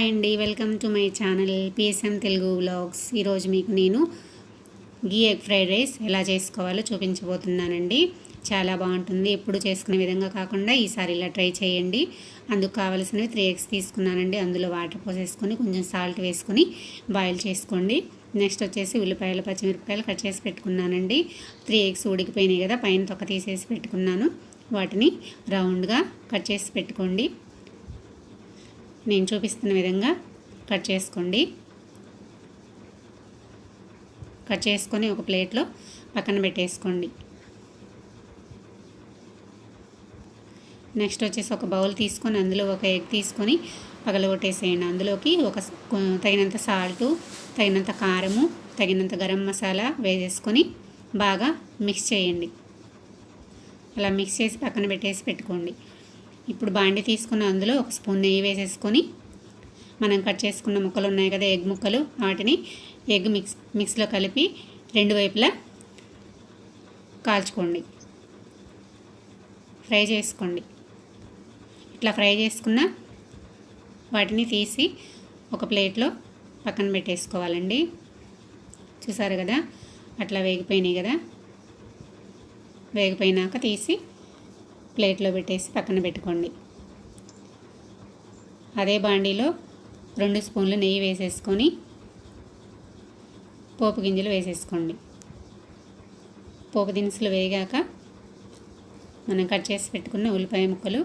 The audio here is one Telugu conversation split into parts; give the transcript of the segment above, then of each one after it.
హాయ్ అండి, welcome to my channel PSM Telugu vlogs. ఈరోజు మీకు నేను గీ ఎగ్ ఫ్రైడ్ రైస్ ఎలా చేసుకోవాలో చూపించబోతున్నానండి. చాలా బాగుంటుంది. ఎప్పుడు చేసుకునే విధంగా కాకుండా ఈసారి ఇలా ట్రై చేయండి. అందుకు కావాల్సినవి 3 eggs తీసుకున్నానండి. అందులో వాటర్ పోసేసుకొని కొంచెం సాల్ట్ వేసుకొని బాయిల్ చేసుకోండి. నెక్స్ట్ వచ్చేసి ఉల్లిపాయలు, పచ్చిమిరపకాయలు కట్ చేసి పెట్టుకున్నానండి. 3 eggs ఉడికిపోయినాయి కదా, పైన తొక్క తీసేసి పెట్టుకున్నాను. వాటిని రౌండ్గా కట్ చేసి పెట్టుకోండి. నేను చూపిస్తున్న విధంగా కట్ చేసుకోండి. కట్ చేసుకొని ఒక ప్లేట్లో పక్కన పెట్టేసుకోండి. నెక్స్ట్ వచ్చేసి ఒక బౌల్ తీసుకొని అందులో ఒక ఎగ్ తీసుకొని పగలగొట్టేసేయండి. అందులోకి తగినంత సాల్టు, తగినంత కారము, తగినంత గరం మసాలా వేసేసుకొని బాగా మిక్స్ చేయండి. అలా మిక్స్ చేసి పక్కన పెట్టుకోండి. ఇప్పుడు బాండి తీసుకున్న అందులో 1 స్పూన్ నెయ్యి వేసేసుకొని మనం కట్ చేసుకున్న ముక్కలు ఉన్నాయి కదా, ఎగ్ ముక్కలు, వాటిని ఎగ్ మిక్స్లో కలిపి 2 వైపులా కాల్చుకోండి, ఫ్రై చేసుకోండి. ఇట్లా ఫ్రై చేసుకున్న వాటిని తీసి ఒక ప్లేట్లో పక్కన పెట్టేసుకోవాలండి. చూసారు కదా, అట్లా వేగిపోయినాయి కదా. వేగిపోయినాక తీసి ప్లేట్లో పెట్టేసి పక్కన పెట్టుకోండి. అదే బాండీలో 2 స్పూన్లు నెయ్యి వేసేసుకొని పోపు గింజలు వేసేసుకోండి. పోపు దినుసులు వేగాక మనం కట్ చేసి పెట్టుకున్న ఉల్లిపాయ ముక్కలు,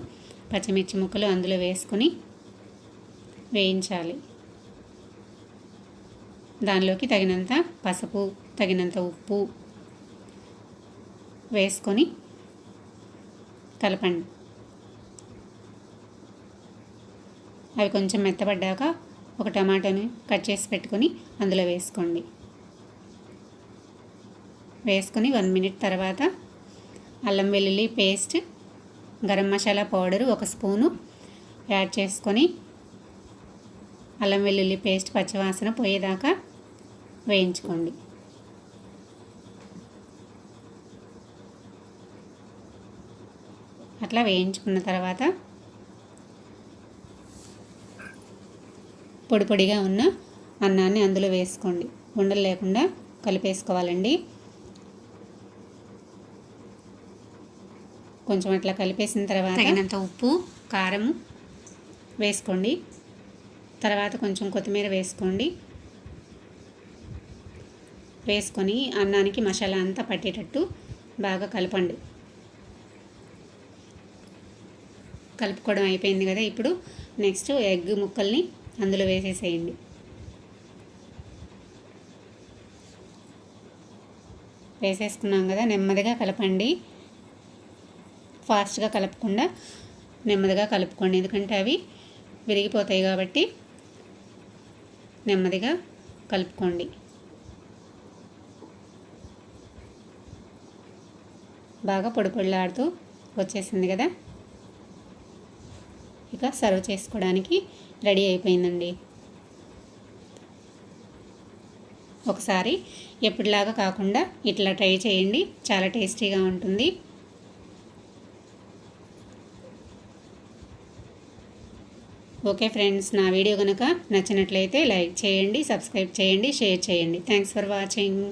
పచ్చిమిర్చి ముక్కలు అందులో వేసుకొని వేయించాలి. దానిలోకి తగినంత పసుపు, తగినంత ఉప్పు వేసుకొని కలపండి. అవి కొంచెం మెత్తబడ్డాక ఒక టమాటాని కట్ చేసి పెట్టుకొని అందులో వేసుకోండి. వేసుకొని 1 మినిట్ తర్వాత అల్లం వెల్లుల్లి paste, garam masala powder 1 spoon add చేసుకొని అల్లం వెల్లుల్లి పేస్ట్ పచ్చివాసన పోయేదాకా వేయించుకోండి. అట్లా వేయించుకున్న తర్వాత పొడి పొడిగా ఉన్న అన్నాన్ని అందులో వేసుకోండి. ఉండలు లేకుండా కలిపేసుకోవాలండి. కొంచెం అట్లా కలిపేసిన తర్వాత తగినంత ఉప్పు, కారం వేసుకోండి. తర్వాత కొంచెం కొత్తిమీర వేసుకోండి. వేసుకొని అన్నానికి మసాలా అంతా పట్టేటట్టు బాగా కలపండి. కలుపుకోవడం అయిపోయింది కదా. ఇప్పుడు నెక్స్ట్ ఎగ్ ముక్కల్ని అందులో వేసేసేయండి. వేసేసుకున్నాం కదా, నెమ్మదిగా కలపండి. ఫాస్ట్గా కలపకుండా నెమ్మదిగా కలుపుకోండి, ఎందుకంటే అవి విరిగిపోతాయి కాబట్టి నెమ్మదిగా కలుపుకోండి. బాగా పొడి పొడిలాడుతూ వచ్చేసింది కదా. ఇక సర్వ్ చేసుకోవడానికి రెడీ అయిపోయిందండి. ఒకసారి ఎప్పటిలాగా కాకుండా ఇట్లా ట్రై చేయండి, చాలా టేస్టీగా ఉంటుంది. ఓకే ఫ్రెండ్స్, నా వీడియో కనుక నచ్చినట్లయితే లైక్ చేయండి, సబ్స్క్రైబ్ చేయండి, షేర్ చేయండి. Thanks for watching.